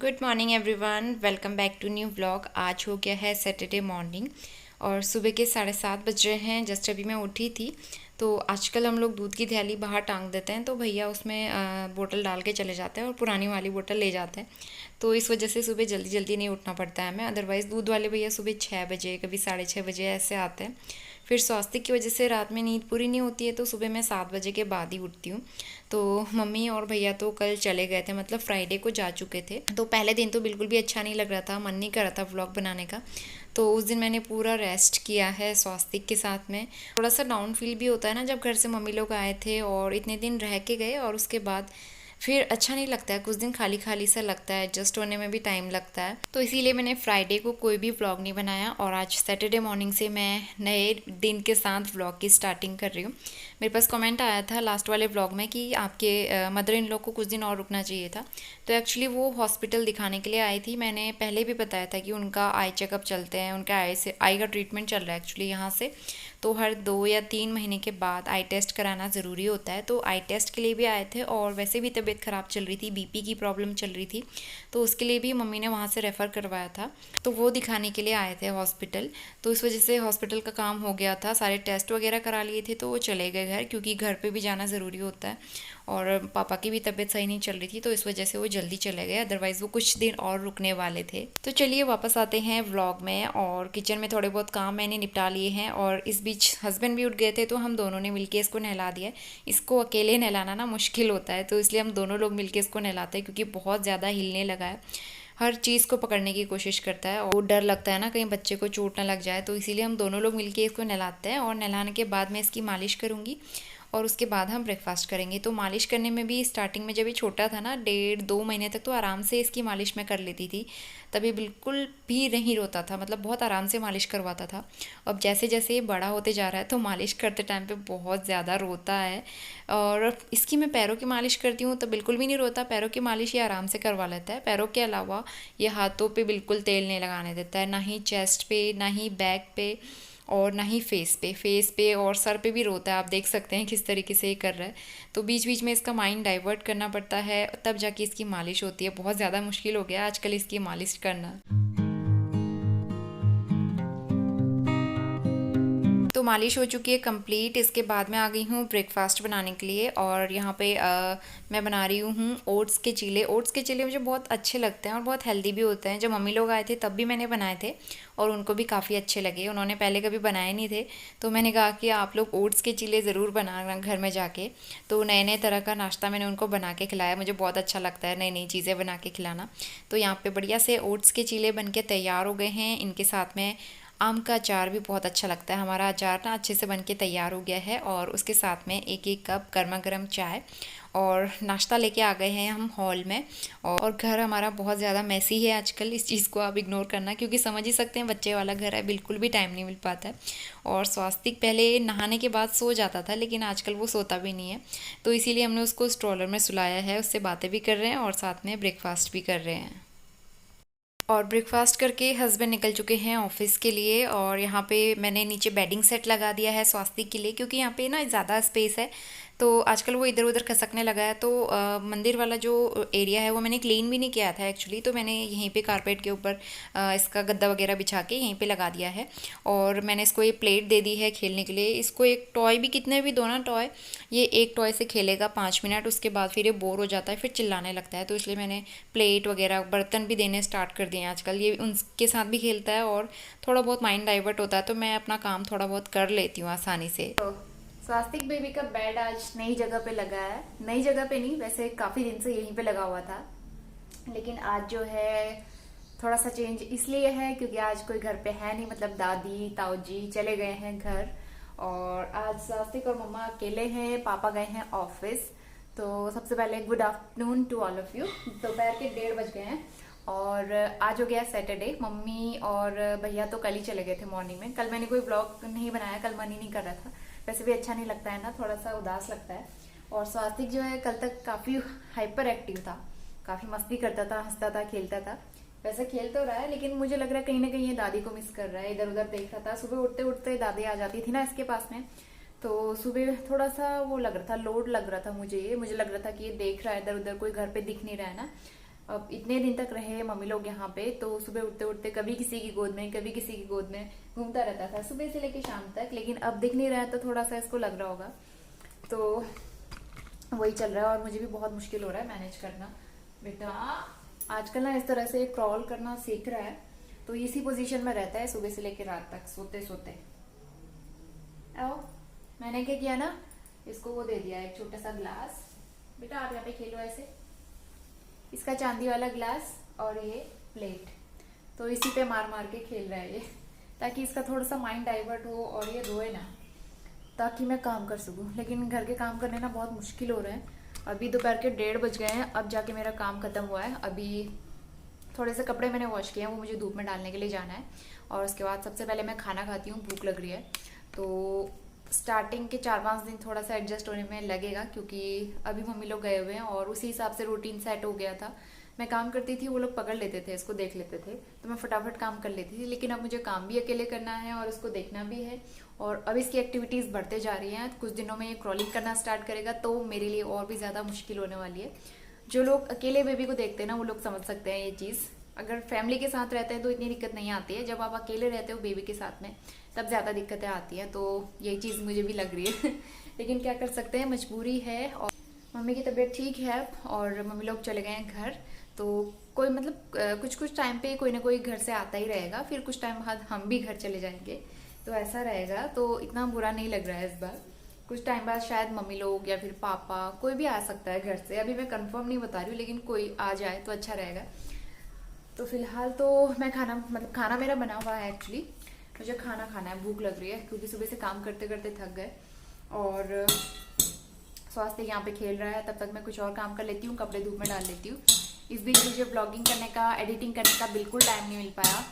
Good morning everyone, welcome back to new vlog. आज हो गया है सैटरडे मॉर्निंग और सुबह के 7:30 बज रहे हैं। जस्ट अभी मैं उठी थी। तो आजकल हम लोग दूध की थैली बाहर टांग देते हैं, तो भैया उसमें बोतल डाल के चले जाते हैं और पुरानी वाली बोतल ले जाते हैं। तो इस वजह से सुबह जल्दी जल्दी नहीं उठना पड़ता है हमें। अदरवाइज़ दूध वाले भैया सुबह 6 बजे, कभी 6:30 बजे ऐसे आते हैं। फिर स्वास्थ्य की वजह से रात में नींद पूरी नहीं होती है, तो सुबह मैं 7 बजे के बाद ही उठती हूँ। तो मम्मी और भैया तो कल चले गए थे, मतलब फ्राइडे को जा चुके थे। तो पहले दिन तो बिल्कुल भी अच्छा नहीं लग रहा था, मन नहीं कर रहा था व्लॉग बनाने का। तो उस दिन मैंने पूरा रेस्ट किया है स्वास्तिक के साथ में। थोड़ा सा डाउन फील भी होता है ना, जब घर से मम्मी लोग आए थे और इतने दिन रह के गए और उसके बाद फिर अच्छा नहीं लगता है। कुछ दिन खाली खाली सा लगता है, एडजस्ट होने में भी टाइम लगता है। तो इसीलिए मैंने फ्राइडे को कोई भी व्लॉग नहीं बनाया और आज सैटरडे मॉर्निंग से मैं नए दिन के साथ व्लॉग की स्टार्टिंग कर रही हूँ। मेरे पास कमेंट आया था लास्ट वाले व्लॉग में कि आपके मदर इन लॉ को कुछ दिन और रुकना चाहिए था। तो एक्चुअली वो हॉस्पिटल दिखाने के लिए आई थी। मैंने पहले भी बताया था कि उनका आई चेकअप चलते हैं, उनका आई का ट्रीटमेंट चल रहा है एक्चुअली यहाँ से। तो हर 2 या 3 महीने के बाद आई टेस्ट कराना ज़रूरी होता है। तो आई टेस्ट के लिए भी आए थे और वैसे भी तबीयत ख़राब चल रही थी, बीपी की प्रॉब्लम चल रही थी। तो उसके लिए भी मम्मी ने वहाँ से रेफ़र करवाया था। तो वो दिखाने के लिए आए थे हॉस्पिटल। तो इस वजह से हॉस्पिटल का काम हो गया था, सारे टेस्ट वगैरह करा लिए थे। तो वो चले गए घर, क्योंकि घर पे भी जाना ज़रूरी होता है। और पापा की भी तबीयत सही नहीं चल रही थी, तो इस वजह से वो जल्दी चले गए। अदरवाइज़ वो कुछ दिन और रुकने वाले थे। तो चलिए वापस आते हैं व्लॉग में। और किचन में थोड़े बहुत काम मैंने निपटा लिए हैं और इस बीच हस्बैंड भी उठ गए थे, तो हम दोनों ने मिलके इसको नहला दिया। इसको अकेले नहलाना ना मुश्किल होता है, तो इसलिए हम दोनों लोग मिलके इसको नहलाते हैं, क्योंकि बहुत ज़्यादा हिलने लगा है। हर चीज़ को पकड़ने की कोशिश करता है और डर लगता है ना कहीं बच्चे को चोट ना लग जाए। तो इसीलिए हम दोनों लोग मिलके इसको नहलाते हैं और नहलाने के बाद मैं इसकी मालिश करूँगी और उसके बाद हम ब्रेकफास्ट करेंगे। तो मालिश करने में भी स्टार्टिंग में जब ये छोटा था ना, 1.5-2 महीने तक तो आराम से इसकी मालिश मैं कर लेती थी। तभी बिल्कुल भी नहीं रोता था, मतलब बहुत आराम से मालिश करवाता था। अब जैसे जैसे ये बड़ा होते जा रहा है, तो मालिश करते टाइम पे बहुत ज़्यादा रोता है। और इसकी मैं पैरों की मालिश करती हूँ तो बिल्कुल भी नहीं रोता। पैरों की मालिश ये आराम से करवा लेता है। पैरों के अलावा ये हाथों पे बिल्कुल तेल नहीं लगाने देता है, ना ही चेस्ट पे, ना ही बैक पे और ना ही फेस पे और सर पे भी रोता है। आप देख सकते हैं किस तरीके से ये कर रहा है। तो बीच बीच में इसका माइंड डाइवर्ट करना पड़ता है, तब जाके इसकी मालिश होती है। बहुत ज़्यादा मुश्किल हो गया आजकल इसकी मालिश करना। तो मालिश हो चुकी है कंप्लीट। इसके बाद मैं आ गई हूँ ब्रेकफास्ट बनाने के लिए और यहाँ पे मैं बना रही हूँ ओट्स के चीले। ओट्स के चीले मुझे बहुत अच्छे लगते हैं और बहुत हेल्दी भी होते हैं। जब मम्मी लोग आए थे तब भी मैंने बनाए थे और उनको भी काफ़ी अच्छे लगे। उन्होंने पहले कभी बनाए नहीं थे, तो मैंने कहा कि आप लोग ओट्स के चीले ज़रूर बनाना घर में जाके। तो नए नए तरह का नाश्ता मैंने उनको बना के खिलाया। मुझे बहुत अच्छा लगता है नई नई चीज़ें बना के खिलाना। तो यहाँ पे बढ़िया से ओट्स के चीले बन के तैयार हो गए हैं। इनके साथ में आम का अचार भी बहुत अच्छा लगता है। हमारा अचार ना अच्छे से बन के तैयार हो गया है और उसके साथ में एक एक कप गर्मा गर्म चाय और नाश्ता लेके आ गए हैं हम हॉल में। और घर हमारा बहुत ज़्यादा मैसी है आजकल। इस चीज़ को आप इग्नोर करना, क्योंकि समझ ही सकते हैं बच्चे वाला घर है, बिल्कुल भी टाइम नहीं मिल पाता है। और स्वास्तिक पहले नहाने के बाद सो जाता था, लेकिन आजकल वो सोता भी नहीं है। तो इसीलिए हमने उसको स्ट्रोलर में सुलाया है। उससे बातें भी कर रहे हैं और साथ में ब्रेकफास्ट भी कर रहे हैं। और ब्रेकफास्ट करके हस्बैंड निकल चुके हैं ऑफिस के लिए। और यहाँ पे मैंने नीचे बेडिंग सेट लगा दिया है स्वास्तिक के लिए, क्योंकि यहाँ पे ना ज़्यादा स्पेस है। तो आजकल वो इधर उधर खसकने लगा है। तो मंदिर वाला जो एरिया है वो मैंने क्लीन भी नहीं किया था एक्चुअली। तो मैंने यहीं पे कारपेट के ऊपर इसका गद्दा वगैरह बिछा के यहीं पे लगा दिया है। और मैंने इसको ये प्लेट दे दी है खेलने के लिए। इसको एक टॉय भी, कितने भी दो ना टॉय, ये एक टॉय से खेलेगा 5 मिनट, उसके बाद फिर ये बोर हो जाता है, फिर चिल्लाने लगता है। तो इसलिए मैंने प्लेट वगैरह बर्तन भी देने स्टार्ट कर दिए हैं आजकल। ये उनके साथ भी खेलता है और थोड़ा बहुत माइंड डाइवर्ट होता है, तो मैं अपना काम थोड़ा बहुत कर लेती हूँ आसानी से। तो स्वास्तिक बेबी का बेड आज नई जगह पे लगा है। नई जगह पे नहीं, वैसे काफ़ी दिन से यहीं पे लगा हुआ था, लेकिन आज जो है थोड़ा सा चेंज इसलिए है क्योंकि आज कोई घर पे है नहीं, मतलब दादी ताऊ जी चले गए हैं घर। और आज स्वास्तिक और मम्मा अकेले हैं, पापा गए हैं ऑफिस। तो सबसे पहले good afternoon to all of you. दोपहर के 1:30 बज गए हैं और आज हो गया सैटरडे। मम्मी और भैया तो कल ही चले गए थे मॉर्निंग में। कल मैंने कोई ब्लॉग नहीं बनाया, कल मन ही नहीं कर रहा था। वैसे भी अच्छा नहीं लगता है ना, थोड़ा सा उदास लगता है। और स्वास्तिक जो है कल तक काफी हाइपर एक्टिव था, काफी मस्ती करता था, हंसता था, खेलता था। वैसे खेल तो रहा है, लेकिन मुझे लग रहा है कहीं ना कहीं ये दादी को मिस कर रहा है। इधर उधर देख रहा था, सुबह उठते उठते दादी आ जाती थी ना इसके पास में। तो सुबह थोड़ा सा वो लग रहा था, लोड लग रहा था मुझे लग रहा था कि ये देख रहा है इधर उधर, कोई घर पे दिख नहीं रहा है ना। अब इतने दिन तक रहे मम्मी लोग यहाँ पे, तो सुबह उठते उठते कभी किसी की गोद में कभी किसी की गोद में घूमता रहता था सुबह से लेके शाम तक। लेकिन अब दिख नहीं रहा है तो थोड़ा सा इसको लग रहा होगा, तो वही चल रहा है और मुझे भी बहुत मुश्किल हो रहा है मैनेज करना। बेटा आजकल ना इस तरह से क्रॉल करना सीख रहा है, तो इसी पोजीशन में रहता है सुबह से लेके रात तक सोते सोते। आओ, मैंने क्या किया ना, इसको वो दे दिया एक छोटा सा ग्लास। बेटा आप यहाँ पे खेलो ऐसे, इसका चांदी वाला ग्लास और ये प्लेट, तो इसी पे मार मार के खेल रहा है ये, ताकि इसका थोड़ा सा माइंड डाइवर्ट हो और ये रोए ना, ताकि मैं काम कर सकूं। लेकिन घर के काम करने ना बहुत मुश्किल हो रहा है। अभी दोपहर के 1:30 बज गए हैं, अब जाके मेरा काम खत्म हुआ है। अभी थोड़े से कपड़े मैंने वॉश किए हैं, वो मुझे धूप में डालने के लिए जाना है। और उसके बाद सबसे पहले मैं खाना खाती हूँ, भूख लग रही है। तो स्टार्टिंग के 4-5 दिन थोड़ा सा एडजस्ट होने में लगेगा, क्योंकि अभी मम्मी लोग गए हुए हैं और उसी हिसाब से रूटीन सेट हो गया था। मैं काम करती थी, वो लोग पकड़ लेते थे, इसको देख लेते थे, तो मैं फटाफट काम कर लेती थी। लेकिन अब मुझे काम भी अकेले करना है और उसको देखना भी है, और अब इसकी एक्टिविटीज़ बढ़ते जा रही हैं। कुछ दिनों में ये क्रॉलिंग करना स्टार्ट करेगा, तो मेरे लिए और भी ज़्यादा मुश्किल होने वाली है। जो लोग अकेले बेबी को देखते हैं ना, वो लोग समझ सकते हैं ये चीज़। अगर फैमिली के साथ रहते हैं तो इतनी दिक्कत नहीं आती है, जब आप अकेले रहते हो बेबी के साथ में तब ज़्यादा दिक्कतें आती हैं। तो यही चीज़ मुझे भी लग रही है लेकिन क्या कर सकते हैं, मजबूरी है। और मम्मी की तबीयत ठीक है और मम्मी लोग चले गए हैं घर, तो कोई मतलब कुछ कुछ टाइम पे कोई ना कोई घर से आता ही रहेगा, फिर कुछ टाइम बाद हम भी घर चले जाएंगे, तो ऐसा रहेगा। तो इतना बुरा नहीं लग रहा है इस बार। कुछ टाइम बाद शायद मम्मी लोग या फिर पापा कोई भी आ सकता है घर से, अभी मैं कंफर्म नहीं बता रही हूँ, लेकिन कोई आ जाए तो अच्छा रहेगा। तो फिलहाल तो मैं खाना मेरा बना हुआ है। एक्चुअली मुझे खाना खाना है, भूख लग रही है, क्योंकि सुबह से काम करते करते थक गए। और स्वास्थ्य यहाँ पे खेल रहा है, तब तक मैं कुछ और काम कर लेती हूँ, कपड़े धूप में डाल लेती हूँ। इस बीच मुझे ब्लॉगिंग करने का, एडिटिंग करने का बिल्कुल टाइम नहीं मिल पाया,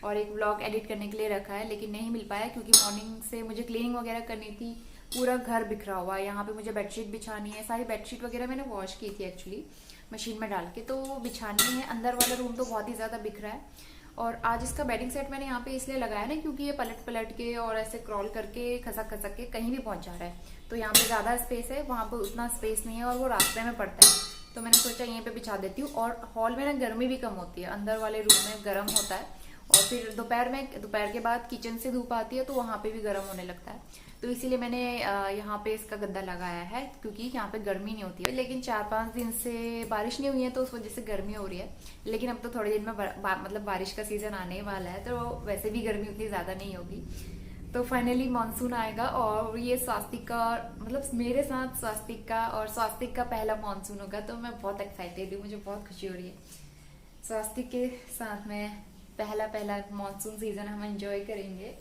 और एक ब्लॉग एडिट करने के लिए रखा है लेकिन नहीं मिल पाया, क्योंकि मॉर्निंग से मुझे क्लीनिंग वगैरह करनी थी। पूरा घर बिखरा हुआ है, यहाँ पे मुझे बेडशीट बिछानी है, सारी बेडशीट वगैरह मैंने वॉश की थी एक्चुअली मशीन में डाल के, तो बिछानी है। अंदर वाला रूम तो बहुत ही ज़्यादा बिखरा है। और आज इसका बेडिंग सेट मैंने यहाँ पे इसलिए लगाया ना, क्योंकि ये पलट पलट के और ऐसे क्रॉल करके खसक खसक के कहीं भी पहुंच जा रहा है। तो यहाँ पे ज़्यादा स्पेस है, वहाँ पे उतना स्पेस नहीं है, और वो रास्ते में पड़ता है, तो मैंने सोचा यहीं पे बिछा देती हूँ। और हॉल में ना गर्मी भी कम होती है, अंदर वाले रूम में गर्म होता है, और फिर दोपहर के बाद किचन से धूप आती है तो वहाँ पे भी गर्म होने लगता है। तो इसीलिए मैंने यहाँ पे इसका गद्दा लगाया है, क्योंकि यहाँ पे गर्मी नहीं होती है। लेकिन 4-5 दिन से बारिश नहीं हुई है, तो उस वजह से गर्मी हो रही है। लेकिन अब तो थोड़े दिन में मतलब बारिश का सीजन आने वाला है, तो वैसे भी गर्मी उतनी ज़्यादा नहीं होगी। तो फाइनली मानसून आएगा, और ये स्वास्तिक का मतलब मेरे साथ स्वास्तिक का और स्वास्तिक का पहला मानसून होगा, तो मैं बहुत एक्साइटेड हूँ, मुझे बहुत खुशी हो रही है। स्वास्तिक के साथ में पहला मानसून सीजन हम एंजॉय करेंगे।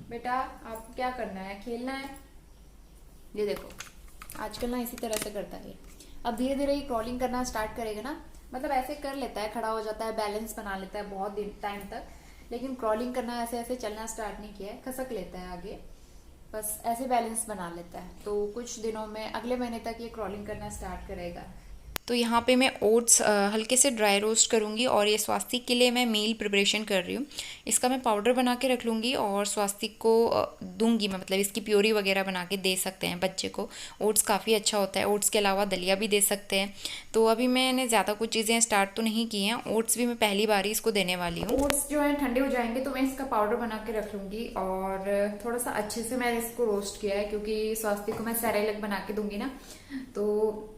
बेटा आपको क्या करना है, खेलना है? ये देखो आजकल ना इसी तरह से करता है। अब धीरे धीरे ही क्रॉलिंग करना स्टार्ट करेगा ना, मतलब ऐसे कर लेता है, खड़ा हो जाता है, बैलेंस बना लेता है बहुत दिन टाइम तक, लेकिन क्रॉलिंग करना ऐसे ऐसे चलना स्टार्ट नहीं किया है। खसक लेता है आगे, बस ऐसे बैलेंस बना लेता है। तो कुछ दिनों में, अगले महीने तक ये क्रॉलिंग करना स्टार्ट करेगा। तो यहाँ पे मैं ओट्स हल्के से ड्राई रोस्ट करूँगी, और ये स्वास्तिक के लिए मैं मील प्रिपरेशन कर रही हूँ। इसका मैं पाउडर बना के रख लूँगी और स्वास्तिक को दूंगी मैं, मतलब इसकी प्योरी वगैरह बना के दे सकते हैं बच्चे को। ओट्स काफ़ी अच्छा होता है, ओट्स के अलावा दलिया भी दे सकते हैं। तो अभी मैंने ज़्यादा कुछ चीज़ें स्टार्ट तो नहीं की हैं, ओट्स भी मैं पहली बार ही इसको देने वाली हूँ। ओट्स जो है ठंडे हो जाएंगे तो मैं इसका पाउडर बना के रख लूँगी, और थोड़ा सा अच्छे से मैंने इसको रोस्ट किया है, क्योंकि स्वास्तिक को मैं सेरेलैक बना के दूंगी ना, तो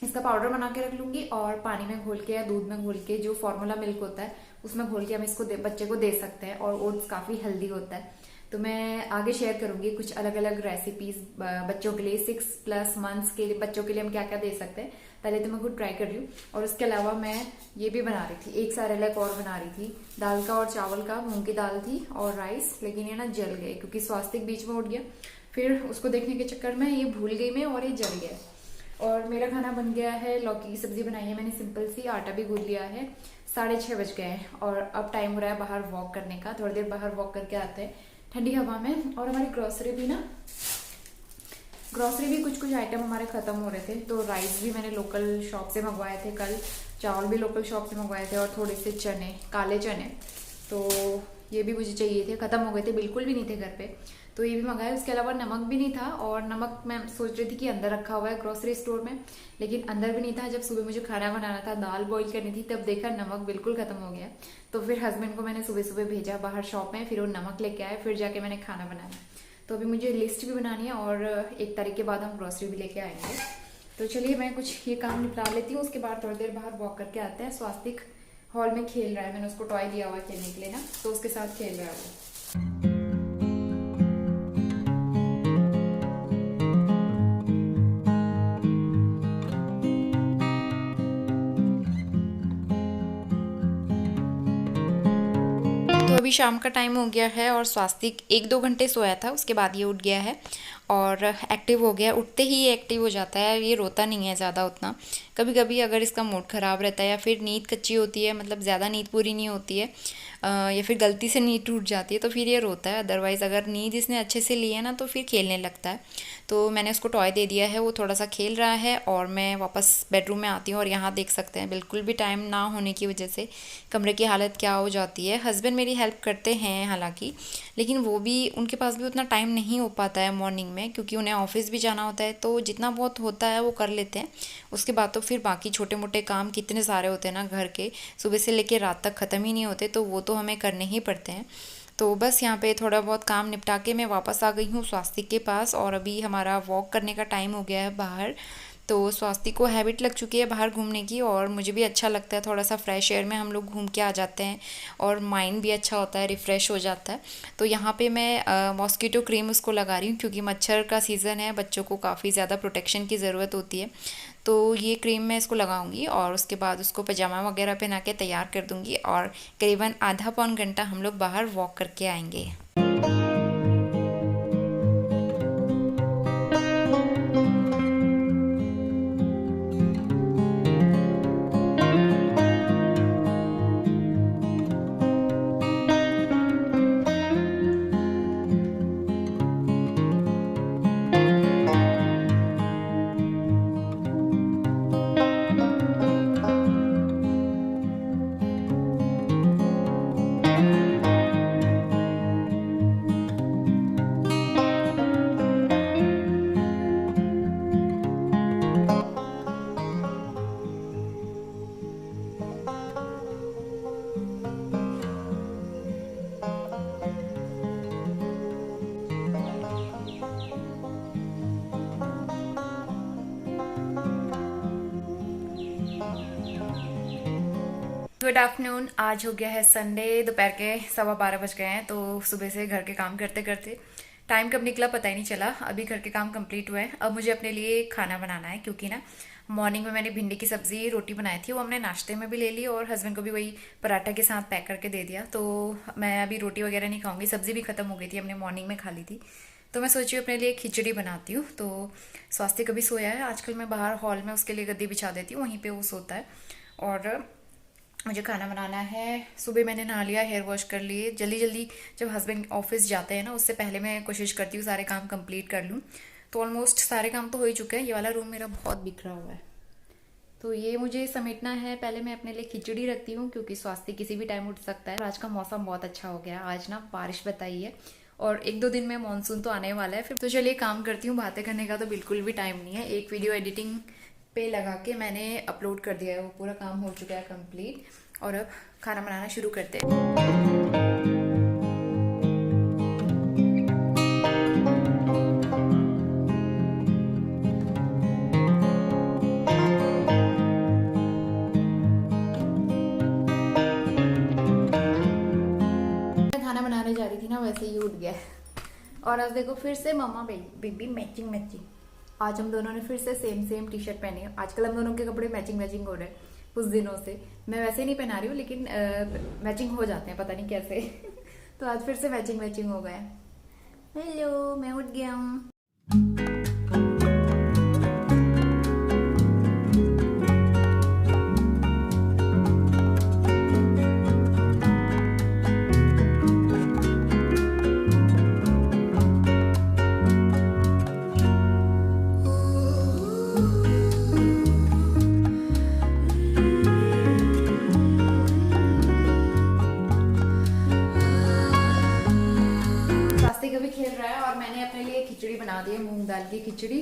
इसका पाउडर बना के रख लूंगी। और पानी में घोल के या दूध में घोल के, जो फॉर्मूला मिल्क होता है उसमें घोल के हम इसको बच्चे को दे सकते हैं। और ओट्स काफ़ी हेल्दी होता है, तो मैं आगे शेयर करूंगी कुछ अलग अलग रेसिपीज बच्चों के लिए। 6+ मंथ्स के बच्चों के लिए हम क्या क्या दे सकते हैं, पहले तो मैं खुद ट्राई कर रही हूँ। और उसके अलावा मैं ये भी बना रही थी, एक सेरेलैक और बना रही थी, दाल का और चावल का, मूंग की दाल थी और राइस, लेकिन ये ना जल गए क्योंकि स्वास्तिक बीच में उठ गया। फिर उसको देखने के चक्कर में ये भूल गई मैं, और ये जल गया। और मेरा खाना बन गया है, लौकी की सब्जी बनाई है मैंने सिंपल सी, आटा भी गूंथ लिया है। 6:30 बज गए हैं, और अब टाइम हो रहा है बाहर वॉक करने का। थोड़ी देर बाहर वॉक करके आते हैं ठंडी हवा में। और हमारी ग्रोसरी भी कुछ आइटम हमारे खत्म हो रहे थे, तो राइस भी मैंने लोकल शॉप से मंगवाए थे कल, चावल भी लोकल शॉप से मंगवाए थे, और थोड़े से चने, काले चने, तो ये भी मुझे चाहिए थे, खत्म हो गए थे, बिल्कुल भी नहीं थे घर पे। तो ये भी मंगाया। उसके अलावा नमक भी नहीं था, और नमक मैं सोच रही थी कि अंदर रखा हुआ है ग्रोसरी स्टोर में, लेकिन अंदर भी नहीं था। जब सुबह मुझे खाना बनाना था, दाल बॉईल करनी थी, तब देखा नमक बिल्कुल खत्म हो गया। तो फिर हस्बैंड को मैंने सुबह सुबह भेजा बाहर शॉप में, फिर वो नमक लेके आए, फिर जाके मैंने खाना बनाया। तो अभी मुझे लिस्ट भी बनानी है और 1 तारीख के बाद हम ग्रोसरी भी लेके आएंगे। तो चलिए मैं कुछ ये काम निपटा लेती हूँ, उसके बाद थोड़ी देर बाहर वॉक करके आते हैं। स्वास्तिक हॉल में खेल रहा है, मैंने उसको टॉय दिया हुआ है खेलने के लिए ना, तो उसके साथ खेल रहा है वो। तो अभी शाम का टाइम हो गया है और स्वास्तिक 1-2 घंटे सोया था, उसके बाद ये उठ गया है और एक्टिव हो गया। उठते ही ये एक्टिव हो जाता है, ये रोता नहीं है ज़्यादा उतना। कभी कभी अगर इसका मूड ख़राब रहता है या फिर नींद कच्ची होती है, मतलब ज़्यादा नींद पूरी नहीं होती है, या फिर गलती से नींद टूट जाती है, तो फिर ये रोता है। अदरवाइज़ अगर नींद इसने अच्छे से ली है ना, तो फिर खेलने लगता है। तो मैंने उसको टॉय दे दिया है, वो थोड़ा सा खेल रहा है और मैं वापस बेडरूम में आती हूँ। और यहाँ देख सकते हैं बिल्कुल भी टाइम ना होने की वजह से कमरे की हालत क्या हो जाती है। हस्बैंड मेरी हेल्प करते हैं हालांकि, लेकिन वो भी, उनके पास भी उतना टाइम नहीं हो पाता है मॉर्निंग में, क्योंकि उन्हें ऑफिस भी जाना होता है। तो जितना बहुत होता है वो कर लेते हैं, उसके बाद तो फिर बाकी छोटे मोटे काम कितने सारे होते हैं ना घर के, सुबह से लेकर रात तक ख़त्म ही नहीं होते, तो वो तो हमें करने ही पड़ते हैं। तो बस यहाँ पे थोड़ा बहुत काम निपटा के मैं वापस आ गई हूँ स्वास्तिक के पास, और अभी हमारा वॉक करने का टाइम हो गया है बाहर। तो स्वास्तिक को हैबिट लग चुकी है बाहर घूमने की, और मुझे भी अच्छा लगता है, थोड़ा सा फ्रेश एयर में हम लोग घूम के आ जाते हैं और माइंड भी अच्छा होता है, रिफ़्रेश हो जाता है। तो यहाँ पे मैं मॉस्किटो क्रीम उसको लगा रही हूँ, क्योंकि मच्छर का सीज़न है, बच्चों को काफ़ी ज़्यादा प्रोटेक्शन की ज़रूरत होती है। तो ये क्रीम मैं इसको लगाऊंगी और उसके बाद उसको पजामा वगैरह पहना के तैयार कर दूंगी, और करीबन आधा पौन घंटा हम लोग बाहर वॉक करके आएंगे। Good afternoon. आज हो गया है संडे, दोपहर के 12:15 बज गए हैं। तो सुबह से घर के काम करते करते टाइम कब निकला पता ही नहीं चला। अभी घर के काम कंप्लीट हुए हैं, अब मुझे अपने लिए खाना बनाना है, क्योंकि ना मॉर्निंग में मैंने भिंडी की सब्जी रोटी बनाई थी, वो हमने नाश्ते में भी ले ली और हस्बैंड को भी वही पराठा के साथ पैक करके दे दिया। तो मैं अभी रोटी वगैरह नहीं खाऊंगी, सब्जी भी खत्म हो गई थी, हमने मॉर्निंग में खा ली थी। तो मैं सोची अपने लिए खिचड़ी बनाती हूँ। तो स्वास्थ्य कभी सोया है, आजकल मैं बाहर हॉल में उसके लिए गद्दी बिछा देती हूँ, वहीं पर वो सोता है। और मुझे खाना बनाना है। सुबह मैंने नहा लिया, हेयर वॉश कर लिए, जल्दी जल्दी जब हस्बैंड ऑफिस जाते हैं ना, उससे पहले मैं कोशिश करती हूँ सारे काम कंप्लीट कर लूँ। तो ऑलमोस्ट सारे काम तो हो ही चुके हैं। ये वाला रूम मेरा बहुत बिखरा हुआ है, तो ये मुझे समेटना है। पहले मैं अपने लिए खिचड़ी रखती हूँ, क्योंकि स्वास्थ्य किसी भी टाइम उठ सकता है। आज का मौसम बहुत अच्छा हो गया, आज ना बारिश बताई है, और 1-2 दिन में मानसून तो आने वाला है फिर। तो चलिए काम करती हूँ, बातें करने का तो बिल्कुल भी टाइम नहीं है। एक वीडियो एडिटिंग पे लगा के मैंने अपलोड कर दिया है, वो पूरा काम हो चुका है कंप्लीट। और अब खाना बनाना शुरू करते हैं। खाना बनाने जा रही थी ना, वैसे ही उठ गया। और आज देखो फिर से मम्मा बेबी मैचिंग मैचिंग। आज हम दोनों ने फिर से सेम सेम टी शर्ट पहनी है। आजकल हम दोनों के कपड़े मैचिंग मैचिंग हो रहे हैं कुछ दिनों से। मैं वैसे नहीं पहना रही हूँ, लेकिन मैचिंग हो जाते हैं, पता नहीं कैसे। तो आज फिर से मैचिंग मैचिंग हो गया। हेलो, मैं उठ गया हूँ। कभी खेल रहा है और खिचड़ी।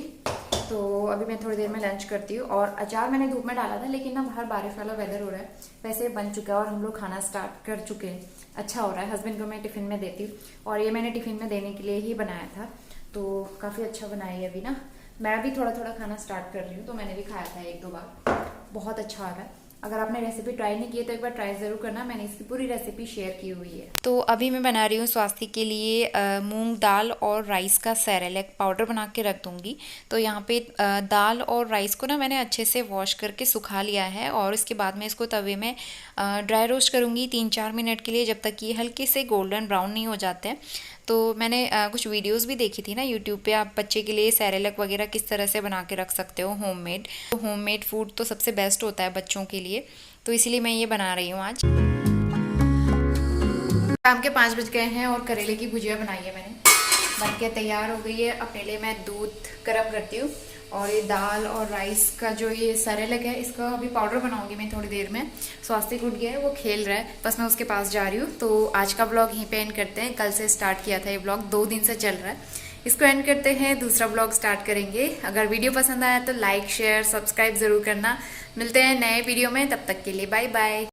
तो अभी मैं थोड़ी देर में लंच करती हूँ। और अचार मैंने धूप में डाला था, लेकिन ना बाहर बारिश वाला वेदर हो रहा है, वैसे बन चुका है और हम लोग खाना स्टार्ट कर चुके हैं। अच्छा हो रहा है। हस्बैंड को मैं टिफिन में देती हूँ, और ये मैंने टिफिन में देने के लिए ही बनाया था, तो काफ़ी अच्छा बनाई है। अभी ना मैं भी थोड़ा थोड़ा खाना स्टार्ट कर रही हूँ, तो मैंने भी खाया था 1-2 बार। बहुत अच्छा आ रहा है। अगर आपने रेसिपी ट्राई नहीं की है तो एक बार ट्राई ज़रूर करना, मैंने इसकी पूरी रेसिपी शेयर की हुई है। तो अभी मैं बना रही हूँ स्वास्थ्य के लिए मूंग दाल और राइस का सेरेलैक पाउडर बना के रख दूँगी। तो यहाँ पे दाल और राइस को ना मैंने अच्छे से वॉश करके सुखा लिया है, और इसके बाद मैं इसको तवे में ड्राई रोस्ट करूँगी 3-4 मिनट के लिए, जब तक ये हल्के से गोल्डन ब्राउन नहीं हो जाते हैं। तो मैंने कुछ वीडियोस भी देखी थी ना यूट्यूब पे, आप बच्चे के लिए सेरेलैक वगैरह किस तरह से बना के रख सकते हो होममेड। तो होममेड फूड तो सबसे बेस्ट होता है बच्चों के लिए, तो इसीलिए मैं ये बना रही हूँ आज। शाम के 5 बज गए हैं और करेले की भुजिया बनाई है मैंने, बन के तैयार हो गई है। अपने लिए मैं दूध गर्म करती हूँ, और ये दाल और राइस का जो ये सेरेलैक है, इसका अभी पाउडर बनाऊंगी मैं थोड़ी देर में। स्वास्तिक उठ गया है, वो खेल रहा है, बस मैं उसके पास जा रही हूँ। तो आज का ब्लॉग यहीं पे एंड करते हैं। कल से स्टार्ट किया था ये ब्लॉग, 2 दिन से चल रहा है। इसको एंड करते हैं, दूसरा ब्लॉग स्टार्ट करेंगे। अगर वीडियो पसंद आया तो लाइक शेयर सब्सक्राइब ज़रूर करना। मिलते हैं नए वीडियो में, तब तक के लिए बाय बाय।